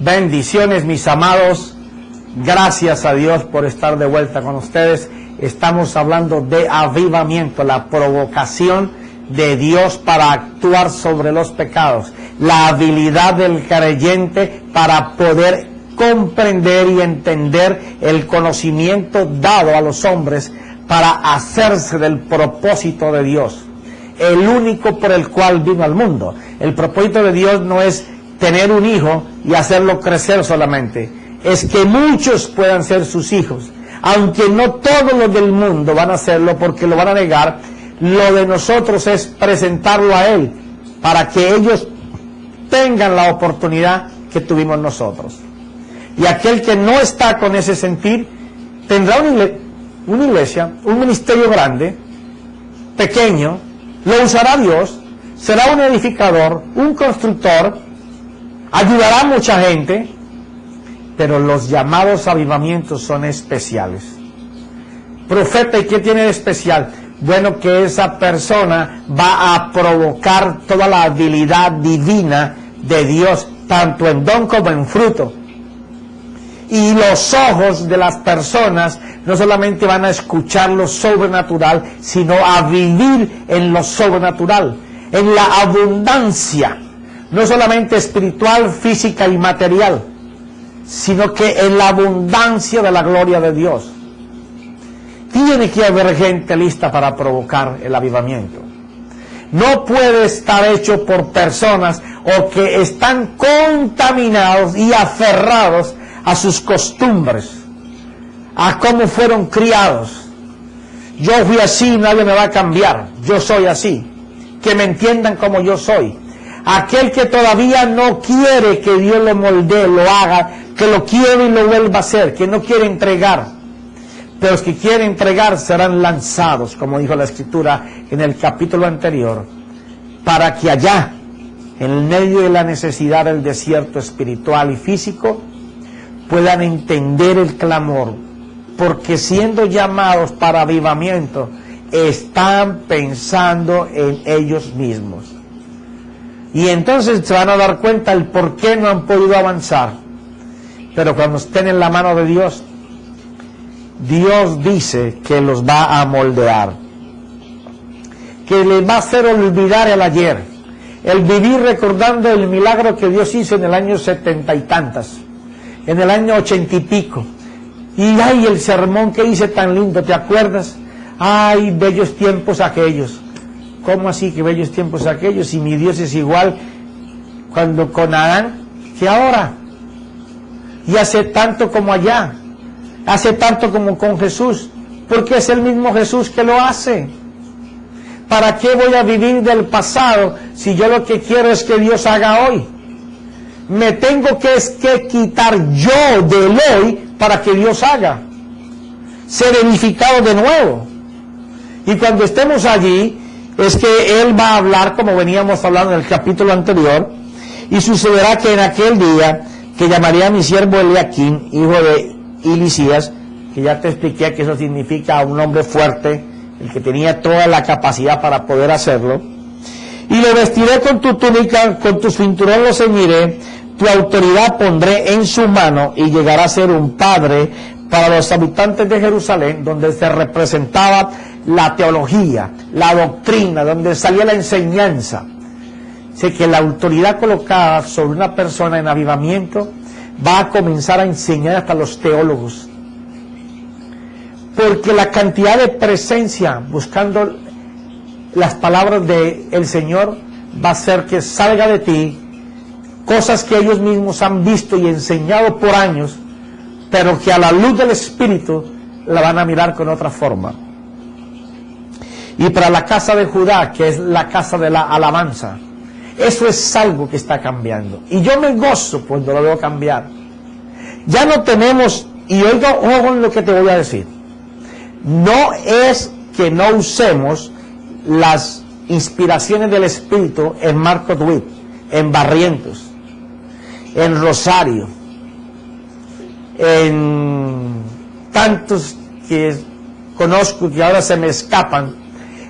Bendiciones, mis amados. Gracias a Dios por estar de vuelta con ustedes. Estamos hablando de avivamiento, la provocación de Dios para actuar sobre los pecados, la habilidad del creyente para poder comprender y entender el conocimiento dado a los hombres para hacerse del propósito de Dios, el único por el cual vino al mundo. El propósito de Dios no es tener un hijo y hacerlo crecer solamente, es que muchos puedan ser sus hijos, aunque no todos los del mundo van a hacerlo porque lo van a negar. Lo de nosotros es presentarlo a Él para que ellos tengan la oportunidad que tuvimos nosotros. Y aquel que no está con ese sentir tendrá una iglesia, un ministerio grande, pequeño, lo usará Dios, será un edificador, un constructor, ayudará a mucha gente, pero los llamados avivamientos son especiales. Profeta, ¿y qué tiene de especial? Bueno, que esa persona va a provocar toda la habilidad divina de Dios, tanto en don como en fruto. Y los ojos de las personas no solamente van a escuchar lo sobrenatural, sino a vivir en lo sobrenatural, en la abundancia, no solamente espiritual, física y material, sino que en la abundancia de la gloria de Dios. Tiene que haber gente lista para provocar el avivamiento. No puede estar hecho por personas o que están contaminados y aferrados a sus costumbres, a cómo fueron criados. Yo fui así, nadie me va a cambiar, yo soy así. Que me entiendan como yo soy. Aquel que todavía no quiere que Dios lo moldee, lo haga, que lo quiere y lo vuelva a hacer, que no quiere entregar. Pero los que quieren entregar serán lanzados, como dijo la Escritura en el capítulo anterior, para que allá, en medio de la necesidad del desierto espiritual y físico, puedan entender el clamor, porque siendo llamados para avivamiento, están pensando en ellos mismos. Y entonces se van a dar cuenta el por qué no han podido avanzar. Pero cuando estén en la mano de Dios, Dios dice que los va a moldear, que les va a hacer olvidar el ayer, el vivir recordando el milagro que Dios hizo en el año 70 y tantas, en el año 80 y pico. Y ay, el sermón que hice tan lindo, ¿te acuerdas? Ay, bellos tiempos aquellos. ¿Cómo así que bellos tiempos aquellos? Si mi Dios es igual cuando con Adán que ahora. Y hace tanto como allá. Hace tanto como con Jesús, porque es el mismo Jesús que lo hace. ¿Para qué voy a vivir del pasado si yo lo que quiero es que Dios haga hoy? Me tengo que quitar yo del hoy para que Dios haga, ser edificado de nuevo. Y cuando estemos allí, es que Él va a hablar, como veníamos hablando en el capítulo anterior, y sucederá que en aquel día, que llamaría a mi siervo Eliaquim, hijo de Hilisías, que ya te expliqué que eso significa un hombre fuerte, el que tenía toda la capacidad para poder hacerlo, y lo vestiré con tu túnica, con tu cinturón lo ceñiré, tu autoridad pondré en su mano, y llegará a ser un padre para los habitantes de Jerusalén, donde se representaba la teología, la doctrina, donde salía la enseñanza. Sé que la autoridad colocada sobre una persona en avivamiento va a comenzar a enseñar hasta los teólogos, porque la cantidad de presencia buscando las palabras del Señor va a hacer que salga de ti cosas que ellos mismos han visto y enseñado por años, pero que a la luz del Espíritu la van a mirar con otra forma. Y para la casa de Judá, que es la casa de la alabanza, eso es algo que está cambiando. Y yo me gozo cuando lo veo cambiar. Ya no tenemos, y oiga, ojo con lo que te voy a decir. No es que no usemos las inspiraciones del Espíritu en Marcos Witt, en Barrientos, en Rosario, en tantos que conozco que ahora se me escapan,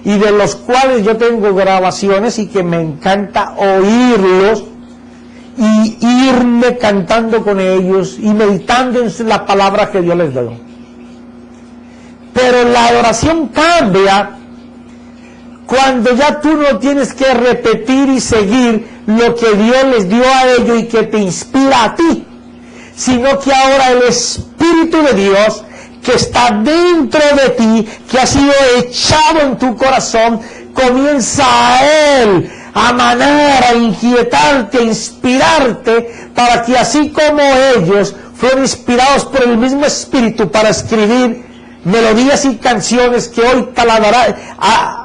y de los cuales yo tengo grabaciones y que me encanta oírlos y irme pie cantando con ellos y meditando en la palabra que Dios les dio. Pero la adoración cambia cuando ya tú no tienes que repetir y seguir lo que Dios les dio a ellos y que te inspira a ti, sino que ahora el Espíritu de Dios que está dentro de ti, que ha sido echado en tu corazón, comienza a Él a manar, a inquietarte, a inspirarte, para que así como ellos fueron inspirados por el mismo Espíritu para escribir melodías y canciones que hoy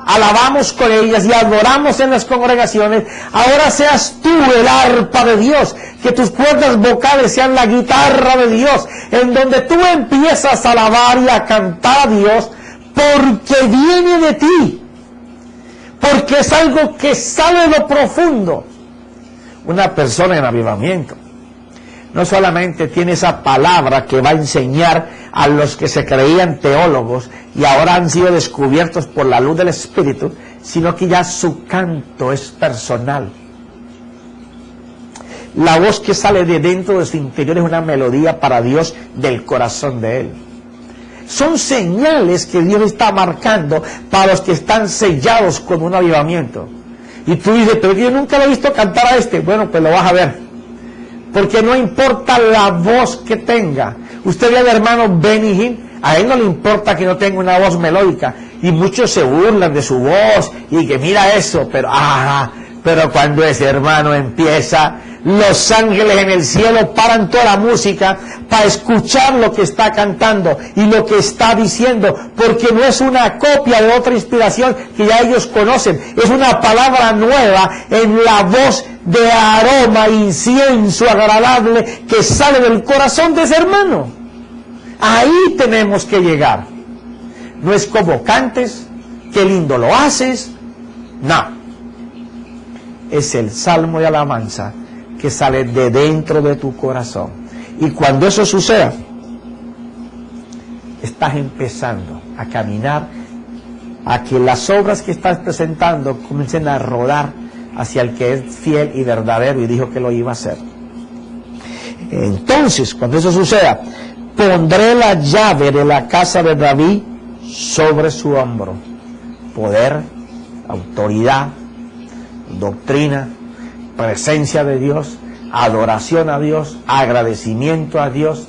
alabamos con ellas y adoramos en las congregaciones, ahora seas tú el arpa de Dios, que tus cuerdas vocales sean la guitarra de Dios, en donde tú empiezas a alabar y a cantar a Dios, porque viene de ti, porque es algo que sale de lo profundo. Una persona en avivamiento no solamente tiene esa palabra que va a enseñar a los que se creían teólogos y ahora han sido descubiertos por la luz del Espíritu, sino que ya su canto es personal. La voz que sale de dentro de su interior es una melodía para Dios del corazón de Él. Son señales que Dios está marcando para los que están sellados con un avivamiento. Y tú dices, pero yo nunca lo he visto cantar a este. Bueno, pues lo vas a ver. Porque no importa la voz que tenga. Usted ve al hermano Benny Hinn, a él no le importa que no tenga una voz melódica. Y muchos se burlan de su voz y que mira eso, pero cuando ese hermano empieza, los ángeles en el cielo paran toda la música para escuchar lo que está cantando y lo que está diciendo, porque no es una copia de otra inspiración que ya ellos conocen, es una palabra nueva en la voz de aroma, incienso agradable que sale del corazón de ese hermano. Ahí tenemos que llegar. No es como cantes, qué lindo lo haces, no. Es el salmo de alabanza que sale de dentro de tu corazón. Y cuando eso suceda, estás empezando a caminar a que las obras que estás presentando comiencen a rodar hacia el que es fiel y verdadero y dijo que lo iba a hacer. Entonces, cuando eso suceda, pondré la llave de la casa de David sobre su hombro. Poder, autoridad, doctrina, presencia de Dios, adoración a Dios, agradecimiento a Dios,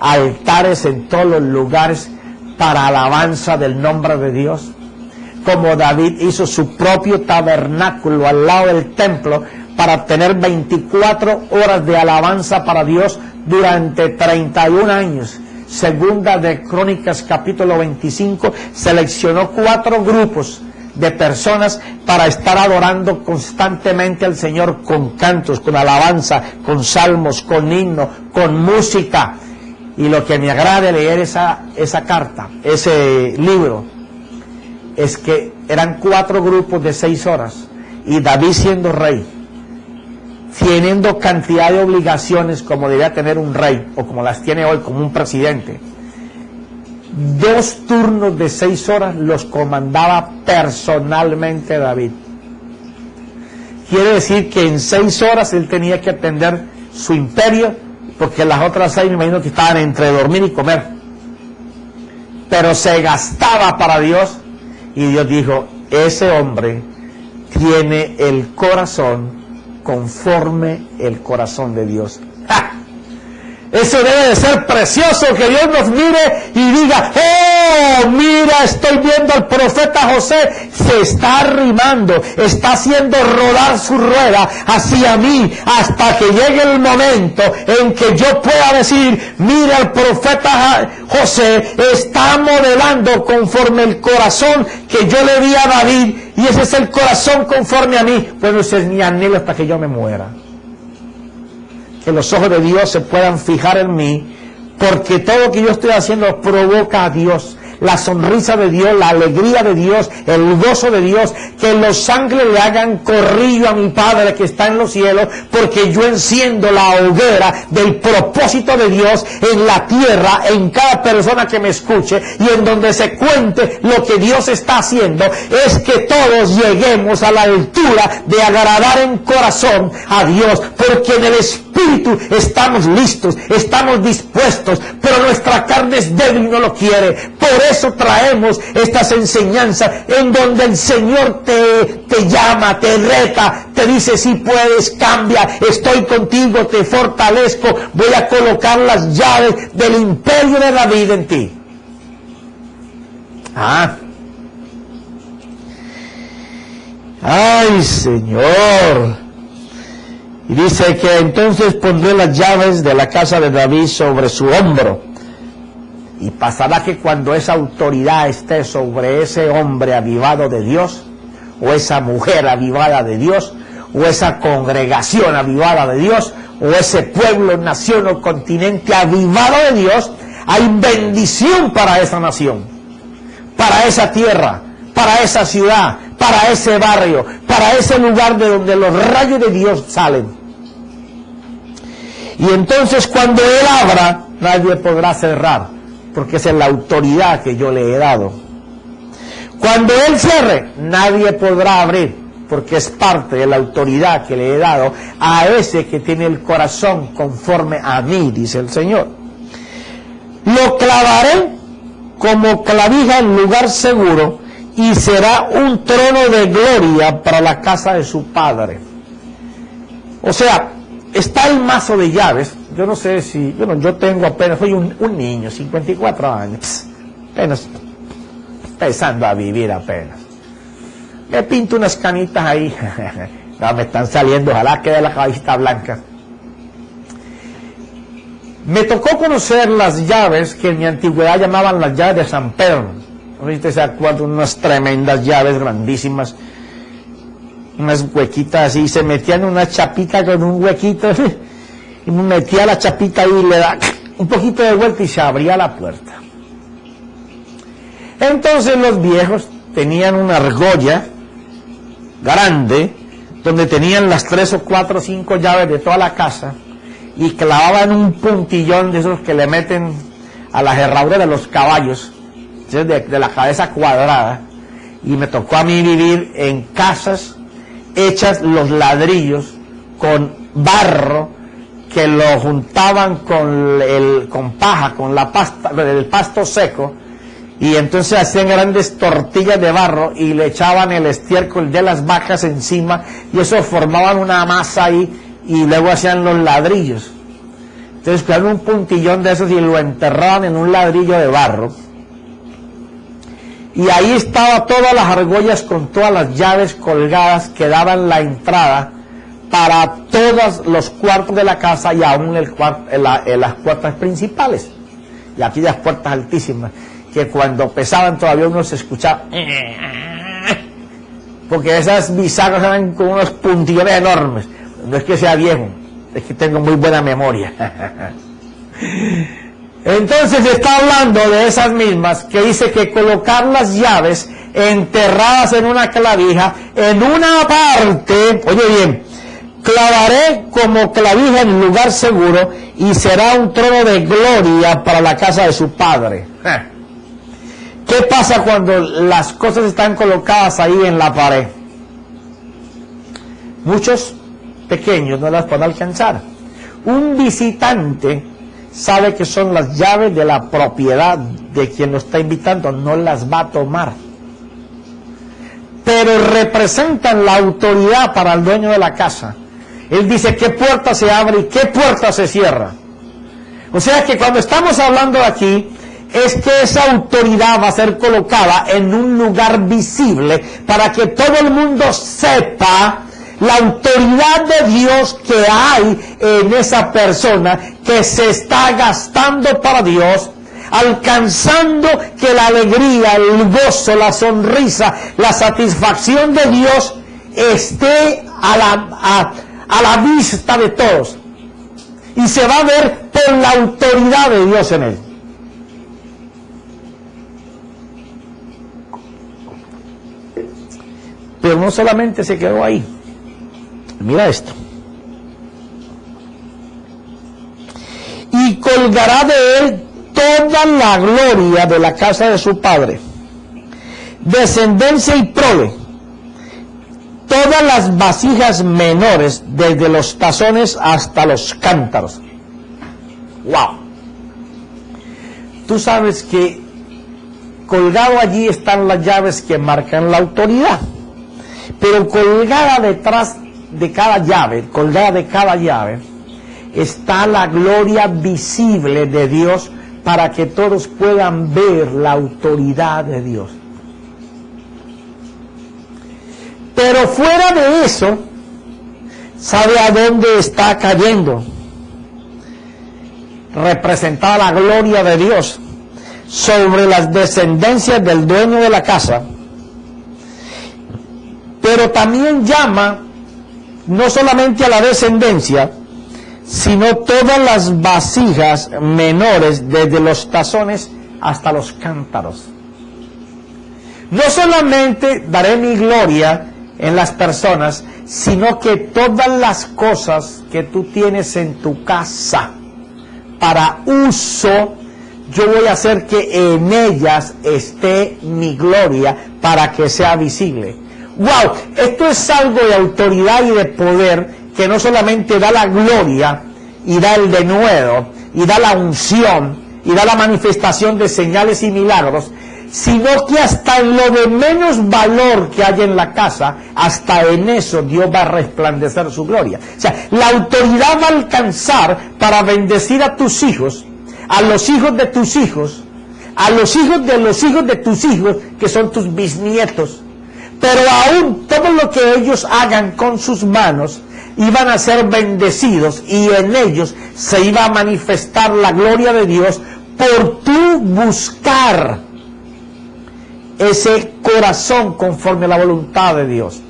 altares en todos los lugares para alabanza del nombre de Dios, como David hizo su propio tabernáculo al lado del templo para tener 24 horas de alabanza para Dios durante 31 años. Segunda de Crónicas capítulo 25 seleccionó 4 grupos de personas para estar adorando constantemente al Señor con cantos, con alabanza, con salmos, con himno, con música. Y lo que me agrada leer esa carta, ese libro, es que eran 4 grupos de 6 horas y David siendo rey, teniendo cantidad de obligaciones como debía tener un rey o como las tiene hoy como un presidente, 2 turnos de 6 horas los comandaba personalmente David. Quiere decir que en 6 horas él tenía que atender su imperio, porque las otras 6 me imagino que estaban entre dormir y comer. Pero se gastaba para Dios y Dios dijo, ese hombre tiene el corazón conforme el corazón de Dios. ¡Ja! Eso debe de ser precioso, que Dios nos mire y diga, oh, mira, estoy viendo al profeta José, se está arrimando, está haciendo rodar su rueda hacia mí, hasta que llegue el momento en que yo pueda decir, mira, el profeta José está modelando conforme el corazón que yo le di a David, y ese es el corazón conforme a mí. Bueno, ese es mi anhelo hasta que yo me muera. Que los ojos de Dios se puedan fijar en mí, porque todo lo que yo estoy haciendo provoca a Dios, la sonrisa de Dios, la alegría de Dios, el gozo de Dios, que los ángeles le hagan corrillo a mi Padre que está en los cielos, porque yo enciendo la hoguera del propósito de Dios en la tierra, en cada persona que me escuche, y en donde se cuente lo que Dios está haciendo, es que todos lleguemos a la altura de agradar en corazón a Dios, porque en el Espíritu espíritu estamos listos, estamos dispuestos, pero nuestra carne es débil y no lo quiere. Por eso traemos estas enseñanzas en donde el Señor te llama, te reta, te dice si puedes, cambia, estoy contigo, te fortalezco, voy a colocar las llaves del imperio de David en ti. Ay, Señor. Y dice que entonces pondré las llaves de la casa de David sobre su hombro. Y pasará que cuando esa autoridad esté sobre ese hombre avivado de Dios, o esa mujer avivada de Dios, o esa congregación avivada de Dios, o ese pueblo, nación o continente avivado de Dios, hay bendición para esa nación, para esa tierra, para esa ciudad, para ese barrio, para ese lugar de donde los rayos de Dios salen. Y entonces cuando Él abra, nadie podrá cerrar, porque esa es la autoridad que yo le he dado. Cuando Él cierre, nadie podrá abrir, porque es parte de la autoridad que le he dado a ese que tiene el corazón conforme a mí, dice el Señor. Lo clavaré como clavija en lugar seguro, y será un trono de gloria para la casa de su padre. O sea, está el mazo de llaves. Yo no sé si, bueno, yo tengo apenas, soy un niño, 54 años, apenas empezando a vivir apenas. Me pinto unas canitas ahí, no me están saliendo, ojalá quede la cabecita blanca. Me tocó conocer las llaves que en mi antigüedad llamaban las llaves de San Pedro. No sé si ustedes se acuerdan, unas tremendas llaves grandísimas, unas huequitas así, se metían una chapita con un huequito, y me metía la chapita ahí y le da un poquito de vuelta y se abría la puerta. Entonces los viejos tenían una argolla grande, donde tenían las 3 o 4 o 5 llaves de toda la casa, y clavaban un puntillón de esos que le meten a las herraduras de los caballos, de la cabeza cuadrada. Y me tocó a mí vivir en casas hechas los ladrillos con barro, que lo juntaban con paja, con la pasta, el pasto seco, y entonces hacían grandes tortillas de barro y le echaban el estiércol de las vacas encima, y eso formaban una masa ahí, y luego hacían los ladrillos. Entonces crearon un puntillón de esos y lo enterraban en un ladrillo de barro. Y ahí estaba todas las argollas con todas las llaves colgadas que daban la entrada para todos los cuartos de la casa y aún las puertas principales. Y aquí las puertas altísimas, que cuando pesaban todavía uno se escuchaba, porque esas bisagras eran con unos puntillones enormes. No es que sea viejo, es que tengo muy buena memoria. Entonces está hablando de esas mismas, que dice que colocar las llaves enterradas en una clavija, en una parte, oye bien, clavaré como clavija en lugar seguro, y será un trono de gloria para la casa de su padre. ¿Qué pasa cuando las cosas están colocadas ahí en la pared? Muchos pequeños no las pueden alcanzar. Un visitante sabe que son las llaves de la propiedad de quien lo está invitando, no las va a tomar, pero representan la autoridad para el dueño de la casa. Él dice qué puerta se abre y qué puerta se cierra. O sea que cuando estamos hablando aquí, es que esa autoridad va a ser colocada en un lugar visible para que todo el mundo sepa la autoridad de Dios que hay en esa persona que se está gastando para Dios, alcanzando que la alegría, el gozo, la sonrisa, la satisfacción de Dios esté a la vista de todos, y se va a ver por la autoridad de Dios en él. Pero no solamente se quedó ahí. Mira esto. Y colgará de él toda la gloria de la casa de su padre, descendencia y prole, todo todas las vasijas menores, desde los tazones hasta los cántaros. ¡Wow! Tú sabes que colgado allí están las llaves que marcan la autoridad, pero colgada detrás de cada llave, está la gloria visible de Dios para que todos puedan ver la autoridad de Dios. Pero fuera de eso, ¿sabe a dónde está cayendo? Representada la gloria de Dios sobre las descendencias del dueño de la casa, pero también llama no solamente a la descendencia, sino todas las vasijas menores, desde los tazones hasta los cántaros. No solamente daré mi gloria en las personas, sino que todas las cosas que tú tienes en tu casa para uso, yo voy a hacer que en ellas esté mi gloria para que sea visible. ¡Wow! Esto es algo de autoridad y de poder que no solamente da la gloria y da el denuedo y da la unción y da la manifestación de señales y milagros, sino que hasta en lo de menos valor que hay en la casa, hasta en eso Dios va a resplandecer su gloria. O sea, la autoridad va a alcanzar para bendecir a tus hijos, a los hijos de tus hijos, a los hijos de tus hijos, que son tus bisnietos. Pero aún todo lo que ellos hagan con sus manos iban a ser bendecidos, y en ellos se iba a manifestar la gloria de Dios por tu buscar ese corazón conforme a la voluntad de Dios.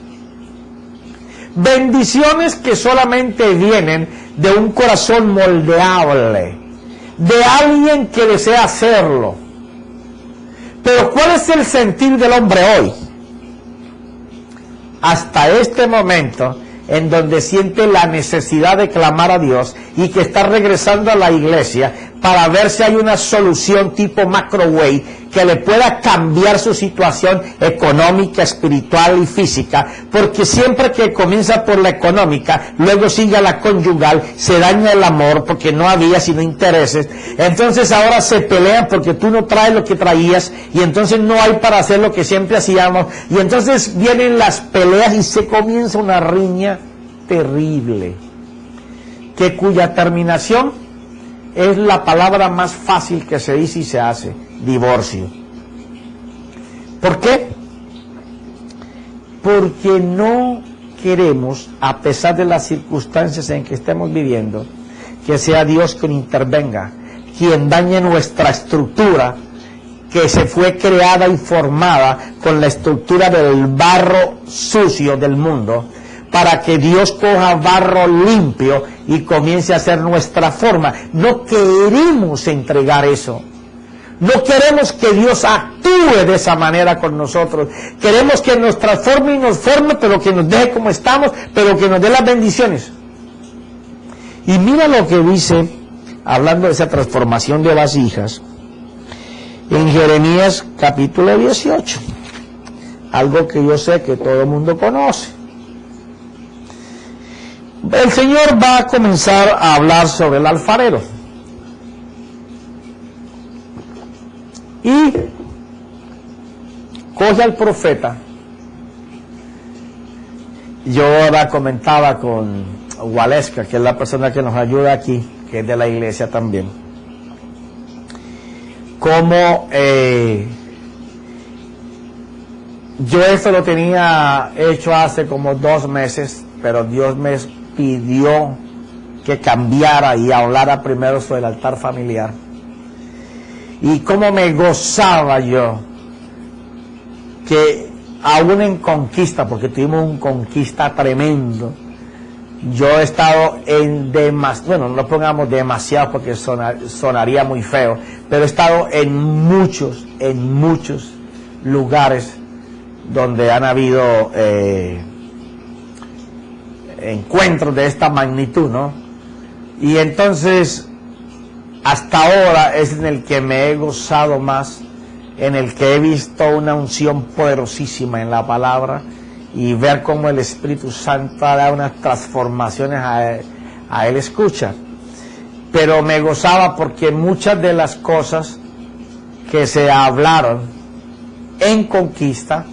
Bendiciones que solamente vienen de un corazón moldeable, de alguien que desea hacerlo. Pero ¿cuál es el sentir del hombre hoy? Hasta este momento, en donde siente la necesidad de clamar a Dios y que está regresando a la iglesia para ver si hay una solución tipo Macrowave que le pueda cambiar su situación económica, espiritual y física, porque siempre que comienza por la económica, luego sigue a la conyugal, se daña el amor porque no había sino intereses, entonces ahora se pelean porque tú no traes lo que traías y entonces no hay para hacer lo que siempre hacíamos, y entonces vienen las peleas y se comienza una riña terrible, cuya terminación es la palabra más fácil que se dice y se hace: divorcio. ¿Por qué? Porque no queremos, a pesar de las circunstancias en que estemos viviendo, que sea Dios quien intervenga, quien dañe nuestra estructura, que se fue creada y formada con la estructura del barro sucio del mundo, para que Dios coja barro limpio y comience a hacer nuestra forma. No queremos entregar eso. No queremos que Dios actúe de esa manera con nosotros. Queremos que nos transforme y nos forme, pero que nos deje como estamos, pero que nos dé las bendiciones. Y mira lo que dice, hablando de esa transformación de vasijas, en Jeremías capítulo 18. Algo que yo sé que todo el mundo conoce. El Señor va a comenzar a hablar sobre el alfarero. Y coge al profeta. Yo ahora comentaba con Waleska, que es la persona que nos ayuda aquí, que es de la iglesia también, como yo esto lo tenía hecho hace como 2 meses, pero Dios me pidió que cambiara y hablara primero sobre el altar familiar. Y cómo me gozaba yo que aún en conquista, porque tuvimos un conquista tremendo, yo he estado en bueno, no pongamos demasiado porque sonaría muy feo, pero he estado en muchos lugares donde han habido encuentros de esta magnitud, ¿no? Y entonces hasta ahora es en el que me he gozado más, en el que he visto una unción poderosísima en la palabra, y ver cómo el Espíritu Santo da unas transformaciones a él escucha. Pero me gozaba porque muchas de las cosas que se hablaron en Conquista,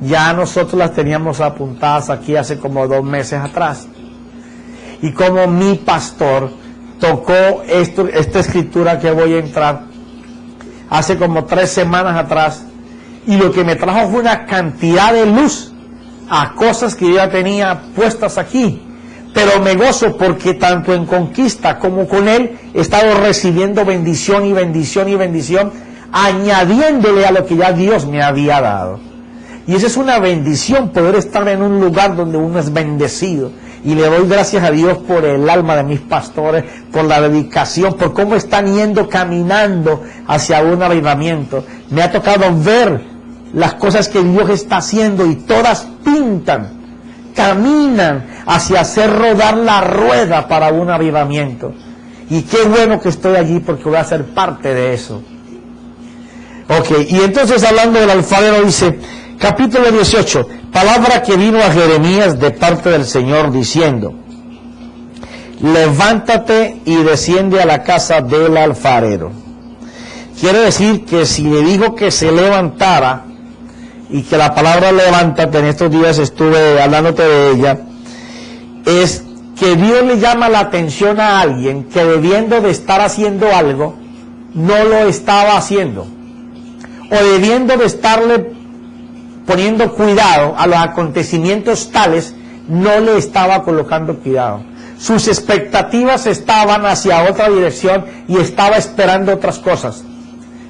ya nosotros las teníamos apuntadas aquí hace como 2 meses atrás. Y como mi pastor tocó esta escritura que voy a entrar hace como 3 semanas atrás, y lo que me trajo fue una cantidad de luz a cosas que yo ya tenía puestas aquí. Pero me gozo porque tanto en Conquista como con él he estado recibiendo bendición y bendición y bendición, añadiéndole a lo que ya Dios me había dado. Y esa es una bendición, poder estar en un lugar donde uno es bendecido. Y le doy gracias a Dios por el alma de mis pastores, por la dedicación, por cómo están yendo caminando hacia un avivamiento. Me ha tocado ver las cosas que Dios está haciendo y todas pintan, caminan hacia hacer rodar la rueda para un avivamiento. Y qué bueno que estoy allí porque voy a ser parte de eso. Ok, y entonces hablando del alfarero dice, capítulo 18, palabra que vino a Jeremías de parte del Señor diciendo, levántate y desciende a la casa del alfarero. Quiere decir que si le dijo que se levantara, y que la palabra levántate, en estos días estuve hablándote de ella, es que Dios le llama la atención a alguien que debiendo de estar haciendo algo, no lo estaba haciendo, o debiendo de estarle poniendo cuidado a los acontecimientos tales, no le estaba colocando cuidado. Sus expectativas estaban hacia otra dirección y estaba esperando otras cosas,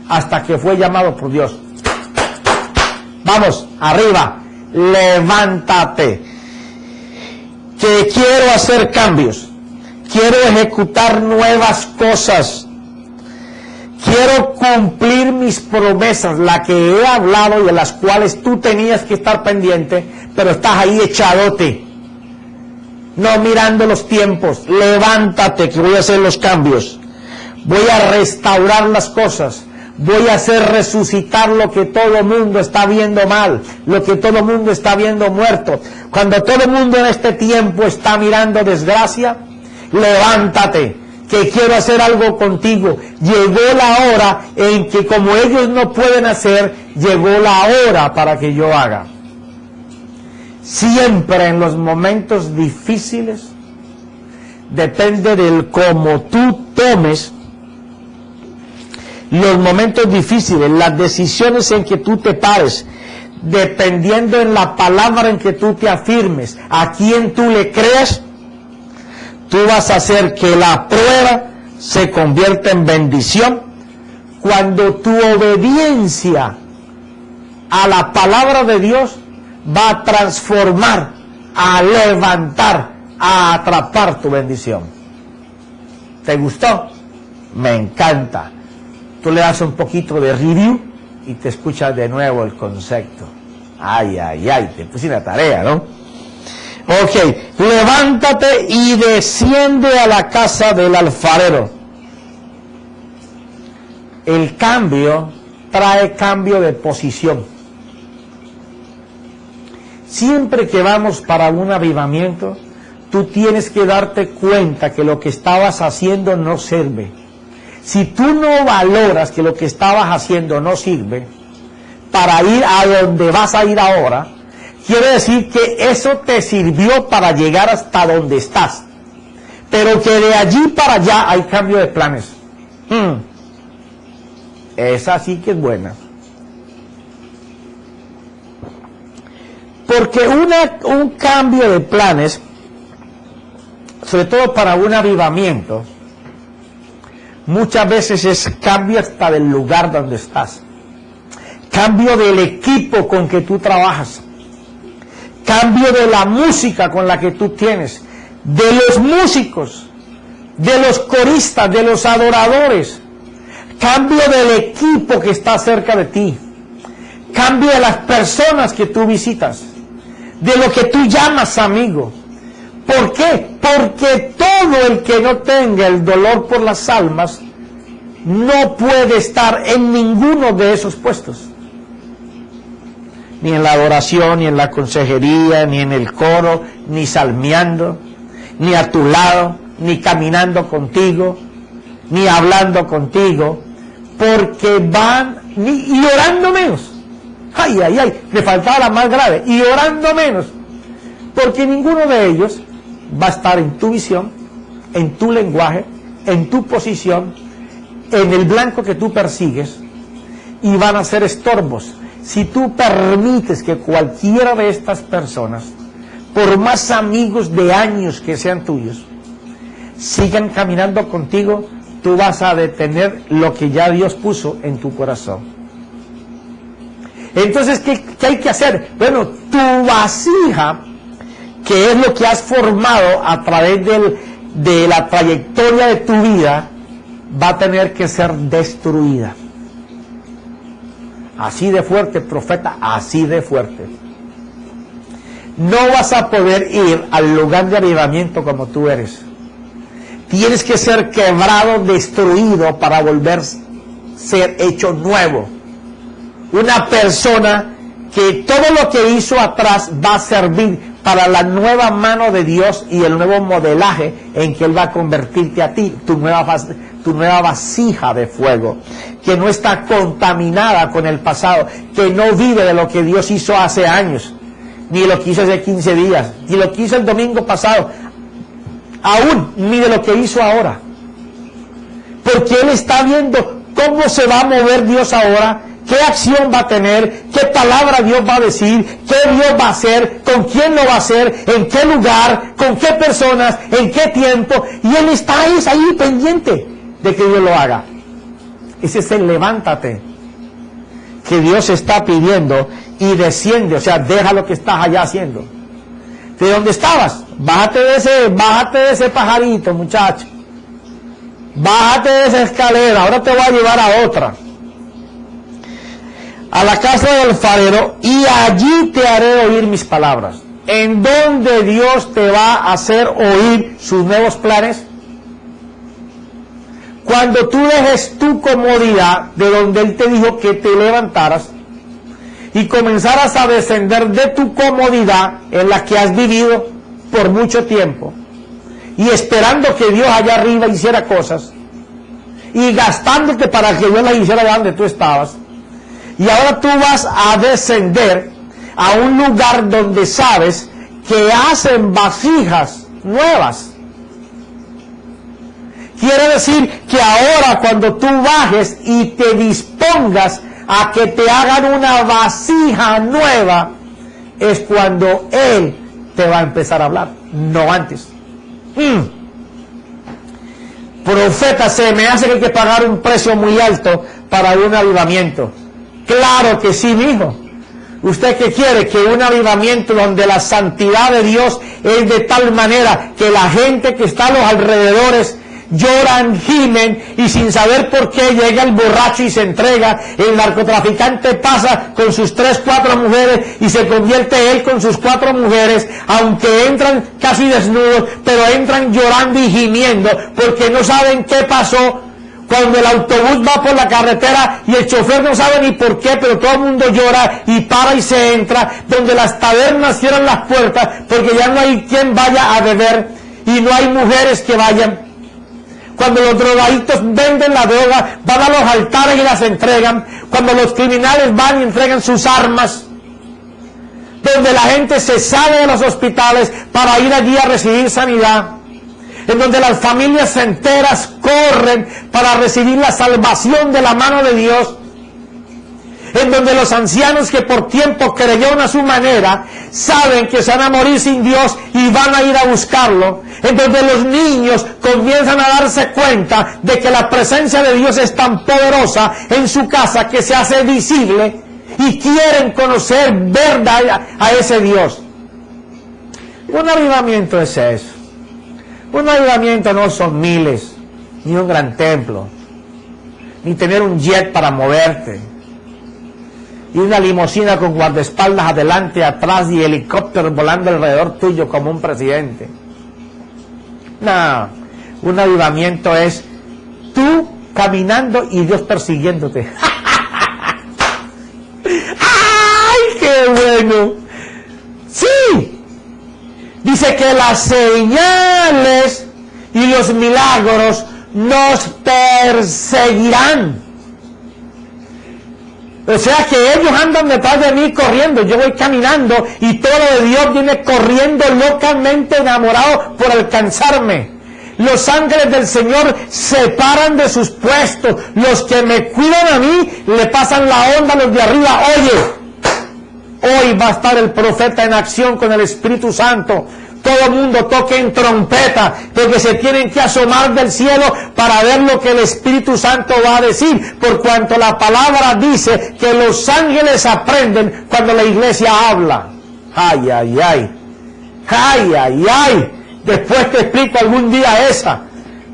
hasta que fue llamado por Dios. Vamos, arriba, levántate, que quiero hacer cambios, quiero ejecutar nuevas cosas, quiero cumplir mis promesas, la que he hablado y de las cuales tú tenías que estar pendiente, pero estás ahí echadote, no mirando los tiempos. Levántate, que voy a hacer los cambios, voy a restaurar las cosas. Voy a hacer resucitar lo que todo el mundo está viendo mal, lo que todo el mundo está viendo muerto. Cuando todo el mundo en este tiempo está mirando desgracia, levántate, que quiero hacer algo contigo. Llegó la hora en que como ellos no pueden hacer, llegó la hora para que yo haga. Siempre en los momentos difíciles, depende del cómo tú tomes los momentos difíciles, las decisiones en que tú te pares, dependiendo en la palabra en que tú te afirmes, a quien tú le creas, tú vas a hacer que la prueba se convierta en bendición cuando tu obediencia a la palabra de Dios va a transformar, a levantar, a atrapar tu bendición. ¿Te gustó? Me encanta. Tú le das un poquito de review y te escuchas de nuevo el concepto. Ay, ay, ay, te puse la tarea, ¿no? Ok, levántate y desciende a la casa del alfarero. El cambio trae cambio de posición. Siempre que vamos para un avivamiento, tú tienes que darte cuenta que lo que estabas haciendo no sirve. Si tú no valoras que lo que estabas haciendo no sirve para ir a donde vas a ir ahora, quiere decir que eso te sirvió para llegar hasta donde estás, pero que de allí para allá hay cambio de planes. Esa sí que es buena. Porque un cambio de planes, sobre todo para un avivamiento, muchas veces es cambio hasta del lugar donde estás, cambio del equipo con que tú trabajas, cambio de la música con la que tú tienes, de los músicos, de los coristas, de los adoradores, cambio del equipo que está cerca de ti, cambio de las personas que tú visitas, de lo que tú llamas amigo. ¿Por qué? Porque todo el que no tenga el dolor por las almas no puede estar en ninguno de esos puestos. ni en la adoración, ni en la consejería, ni en el coro, ni salmeando, ni a tu lado, ni caminando contigo, ni hablando contigo, porque van, y orando menos. Ay, ay, ay, le faltaba la más grave, y orando menos, porque ninguno de ellos va a estar en tu visión, en tu lenguaje, en tu posición, en el blanco que tú persigues, y van a ser estorbos. Si tú permites que cualquiera de estas personas, por más amigos de años que sean tuyos, sigan caminando contigo, tú vas a detener lo que ya Dios puso en tu corazón. Entonces, ¿qué hay que hacer? Bueno, tu vasija, que es lo que has formado a través de la trayectoria de tu vida, va a tener que ser destruida. Así de fuerte, profeta, así de fuerte. No vas a poder ir al lugar de avivamiento como tú eres. Tienes que ser quebrado, destruido para volver a ser hecho nuevo. Una persona que todo lo que hizo atrás va a servir para la nueva mano de Dios y el nuevo modelaje en que Él va a convertirte a ti, tu nueva vasija de fuego, que no está contaminada con el pasado, que no vive de lo que Dios hizo hace años, ni lo que hizo hace 15 días, ni lo que hizo el domingo pasado, aún ni de lo que hizo ahora. Porque Él está viendo cómo se va a mover Dios ahora, qué acción va a tener, qué palabra Dios va a decir, qué Dios va a hacer, con quién lo va a hacer, en qué lugar, con qué personas, en qué tiempo, y Él está ahí pendiente de que Dios lo haga. Ese es el levántate que Dios está pidiendo y desciende, o sea, deja lo que estás allá haciendo. ¿De dónde estabas? Bájate de ese pajarito, muchacho. Bájate de esa escalera, ahora te voy a llevar a otra. A la casa del alfarero, y allí te haré oír mis palabras. ¿En dónde Dios te va a hacer oír sus nuevos planes? Cuando tú dejes tu comodidad de donde Él te dijo que te levantaras y comenzaras a descender de tu comodidad en la que has vivido por mucho tiempo y esperando que Dios allá arriba hiciera cosas y gastándote para que Dios las hiciera allá donde tú estabas, y ahora tú vas a descender a un lugar donde sabes que hacen vasijas nuevas. Quiere decir que ahora cuando tú bajes y te dispongas a que te hagan una vasija nueva, es cuando Él te va a empezar a hablar, no antes. Profeta, se me hace que hay que pagar un precio muy alto para un avivamiento. Claro que sí, mijo. ¿Usted qué quiere? Que un avivamiento donde la santidad de Dios es de tal manera que la gente que está a los alrededores lloran, gimen, y sin saber por qué llega el borracho y se entrega, el narcotraficante pasa con sus 3, 4 mujeres y se convierte él con sus 4 mujeres, aunque entran casi desnudos, pero entran llorando y gimiendo porque no saben qué pasó. Cuando el autobús va por la carretera y el chofer no sabe ni por qué, pero todo el mundo llora y para y se entra, donde las tabernas cierran las puertas porque ya no hay quien vaya a beber y no hay mujeres que vayan. Cuando los drogadictos venden la droga, van a los altares y las entregan. Cuando los criminales van y entregan sus armas. Donde la gente se sale de los hospitales para ir allí a recibir sanidad. En donde las familias enteras corren para recibir la salvación de la mano de Dios. En donde los ancianos que por tiempo creyeron a su manera, saben que se van a morir sin Dios y van a ir a buscarlo. En donde los niños comienzan a darse cuenta de que la presencia de Dios es tan poderosa en su casa que se hace visible y quieren conocer, ver a ese Dios. Un avivamiento es eso. Un avivamiento no son miles, ni un gran templo, ni tener un jet para moverte, y una limusina con guardaespaldas adelante, atrás y helicópteros volando alrededor tuyo como un presidente. No, un avivamiento es tú caminando y Dios persiguiéndote. ¡Ay, qué bueno. Sí. Dice que las señales y los milagros nos perseguirán. O sea que ellos andan detrás de mí corriendo, yo voy caminando y todo de Dios viene corriendo locamente enamorado por alcanzarme. Los ángeles del Señor se paran de sus puestos, los que me cuidan a mí le pasan la onda a los de arriba. Oye, hoy va a estar el profeta en acción con el Espíritu Santo. Todo el mundo toque en trompeta, porque se tienen que asomar del cielo para ver lo que el Espíritu Santo va a decir, por cuanto la palabra dice que los ángeles aprenden cuando la iglesia habla. Ay, ay, ay, ay, ay, ay. Después te explico algún día esa,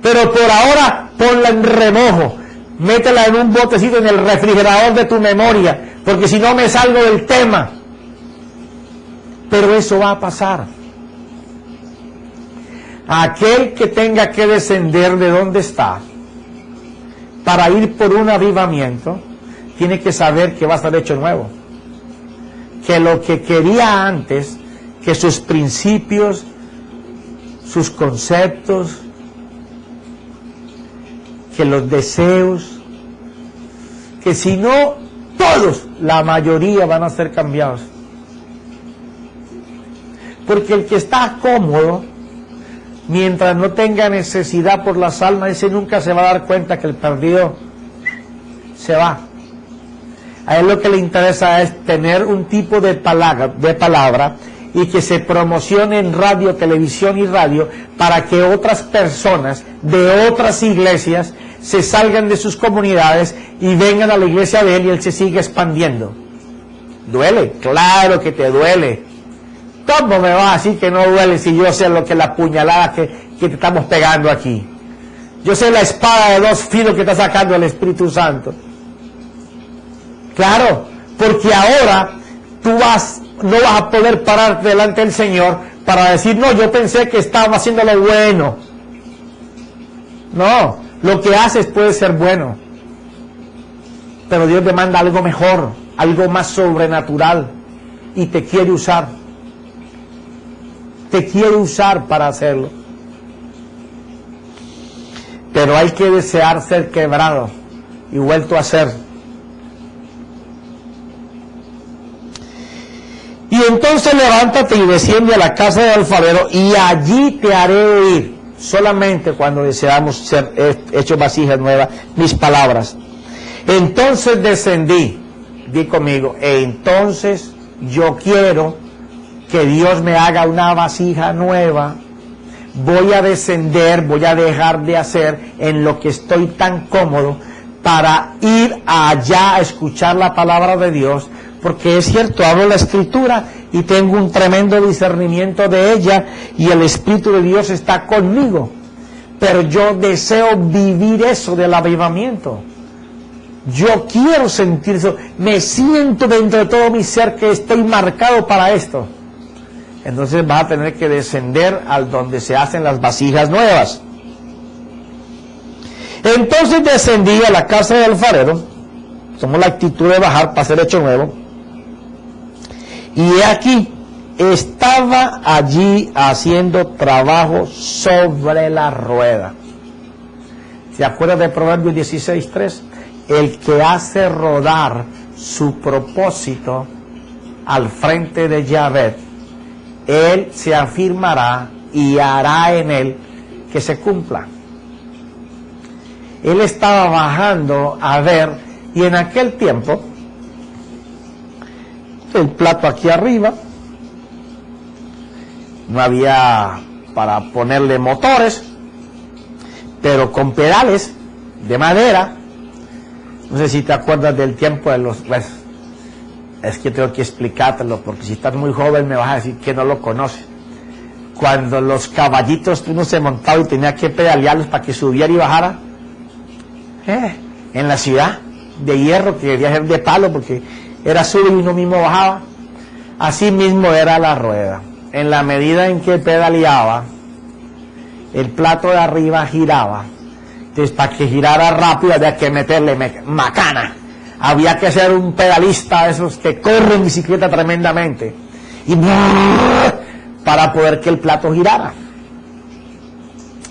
pero por ahora ponla en remojo, métela en un botecito en el refrigerador de tu memoria, porque si no me salgo del tema. Pero eso va a pasar. Aquel que tenga que descender de donde está para ir por un avivamiento, tiene que saber que va a estar hecho nuevo. Que lo que quería antes, que sus principios, sus conceptos, que los deseos, que si no todos, la mayoría van a ser cambiados. Porque el que está cómodo, mientras no tenga necesidad por las almas, ese nunca se va a dar cuenta que el perdido se va. A él lo que le interesa es tener un tipo de palabra y que se promocione en radio, televisión y radio para que otras personas de otras iglesias se salgan de sus comunidades y vengan a la iglesia de él y él se sigue expandiendo. ¿Duele? Claro que te duele. ¿Cómo me vas a decir que no duele si yo sé lo que la puñalada que te estamos pegando aquí? Yo sé la espada de dos filos que está sacando el Espíritu Santo. Claro, porque ahora tú no vas a poder pararte delante del Señor para decir, no, yo pensé que estaba haciendo lo bueno. No, lo que haces puede ser bueno, pero Dios demanda algo mejor, algo más sobrenatural, y te quiere usar. Te quiere usar para hacerlo. Pero hay que desear ser quebrado y vuelto a ser. Y entonces levántate y desciende a la casa del alfarero y allí te haré oír, solamente cuando deseamos ser hechos vasijas nuevas, mis palabras. Entonces descendí, di conmigo, entonces yo quiero que Dios me haga una vasija nueva. Voy a descender, voy a dejar de hacer en lo que estoy tan cómodo para ir allá a escuchar la palabra de Dios, porque es cierto, hablo la Escritura y tengo un tremendo discernimiento de ella y el Espíritu de Dios está conmigo, pero yo deseo vivir eso del avivamiento. Yo quiero sentir eso, me siento dentro de todo mi ser que estoy marcado para esto. Entonces vas a tener que descender al donde se hacen las vasijas nuevas. Entonces descendí a la casa del alfarero, tomó la actitud de bajar para ser hecho nuevo, y he aquí, estaba allí haciendo trabajo sobre la rueda. ¿Se acuerdan de Proverbios 16:3? El que hace rodar su propósito al frente de Yahvé, él se afirmará y hará en él que se cumpla. Él estaba bajando a ver, y en aquel tiempo, el plato aquí arriba, no había para ponerle motores, pero con pedales de madera. No sé si te acuerdas del tiempo de los... Pues, es que tengo que explicártelo, porque si estás muy joven me vas a decir que no lo conoces. Cuando los caballitos uno se montaba y tenía que pedalearlos para que subiera y bajara, en la ciudad, de hierro, que debía ser de palo, porque era subir y uno mismo bajaba. Así mismo era la rueda. En la medida en que pedaleaba, el plato de arriba giraba. Entonces, para que girara rápido había que meterle macana. había que ser un pedalista de esos que corren bicicleta tremendamente y para poder que el plato girara.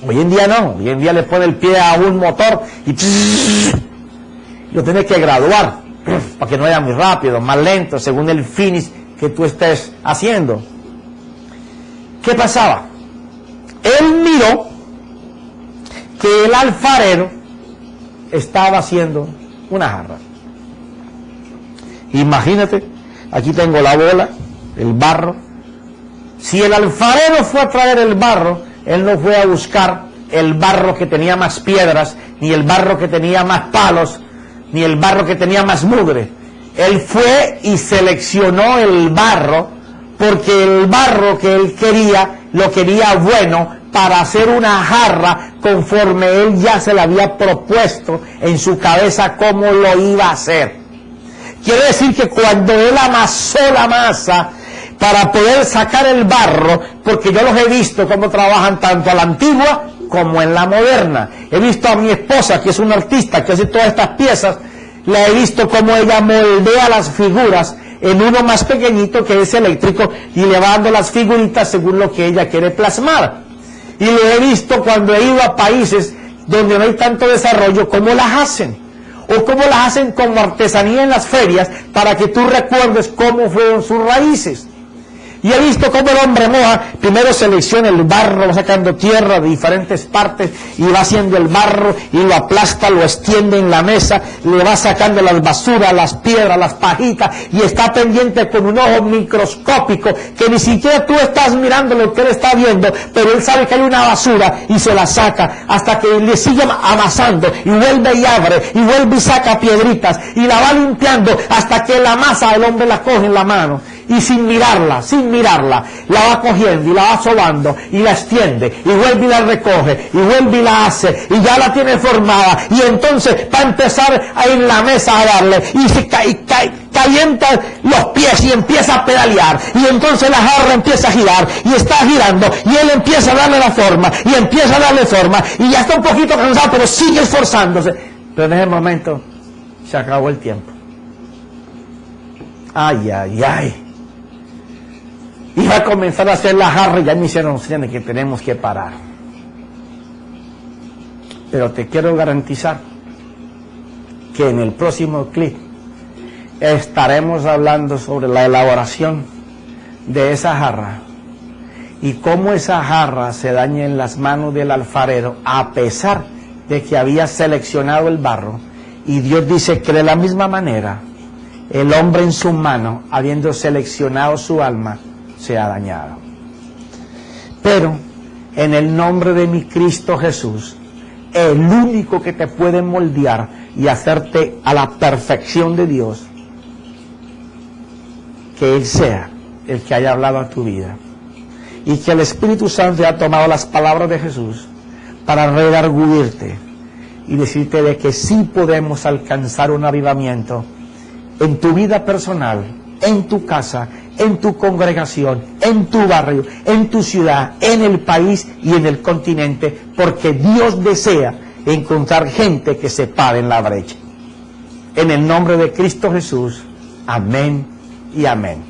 Hoy en día no, hoy en día le pone el pie a un motor y lo tienes que graduar para que no vaya muy rápido, más lento, según el finish que tú estés haciendo. ¿Qué pasaba? Él miró que el alfarero estaba haciendo una jarra. Imagínate, aquí tengo la bola, el barro. Si el alfarero fue a traer el barro, él no fue a buscar el barro que tenía más piedras, ni el barro que tenía más palos, ni el barro que tenía más mugre. Él fue y seleccionó el barro, porque el barro que él quería, lo quería bueno para hacer una jarra conforme él ya se le había propuesto en su cabeza cómo lo iba a hacer. Quiere decir que cuando él amasó la masa para poder sacar el barro, porque yo los he visto cómo trabajan tanto a la antigua como en la moderna. He visto a mi esposa, que es una artista, que hace todas estas piezas, la he visto cómo ella moldea las figuras en uno más pequeñito que es eléctrico y le va dando las figuritas según lo que ella quiere plasmar. Y lo he visto cuando he ido a países donde no hay tanto desarrollo, cómo las hacen. O cómo las hacen como artesanía en las ferias para que tú recuerdes cómo fueron sus raíces. Y he visto cómo el hombre moja, primero selecciona el barro, va sacando tierra de diferentes partes y va haciendo el barro y lo aplasta, lo extiende en la mesa, le va sacando las basuras, las piedras, las pajitas y está pendiente con un ojo microscópico que ni siquiera tú estás mirando lo que él está viendo, pero él sabe que hay una basura y se la saca hasta que le sigue amasando y vuelve y abre y vuelve y saca piedritas y la va limpiando hasta que la masa el hombre la coge en la mano. Y sin mirarla, la va cogiendo y la va sobando y la extiende y vuelve y la recoge y vuelve y la hace y ya la tiene formada y entonces va a empezar a en la mesa a darle y se calienta los pies y empieza a pedalear y entonces la jarra empieza a girar y está girando y él empieza a darle la forma y empieza a darle forma y ya está un poquito cansado pero sigue esforzándose, pero en ese momento se acabó el tiempo. Ay, ay, ay. Iba a comenzar a hacer la jarra y ya me hicieron señales que tenemos que parar. Pero te quiero garantizar que en el próximo clip estaremos hablando sobre la elaboración de esa jarra y cómo esa jarra se daña en las manos del alfarero a pesar de que había seleccionado el barro. Y Dios dice que de la misma manera el hombre en su mano, habiendo seleccionado su alma, se ha dañado. Pero en el nombre de mi Cristo Jesús, el único que te puede moldear y hacerte a la perfección de Dios, que Él sea el que haya hablado a tu vida y que el Espíritu Santo haya tomado las palabras de Jesús para redarguirte y decirte de que sí podemos alcanzar un avivamiento en tu vida personal, en tu casa, en tu congregación, en tu barrio, en tu ciudad, en el país y en el continente, porque Dios desea encontrar gente que se pare en la brecha. En el nombre de Cristo Jesús, amén y amén.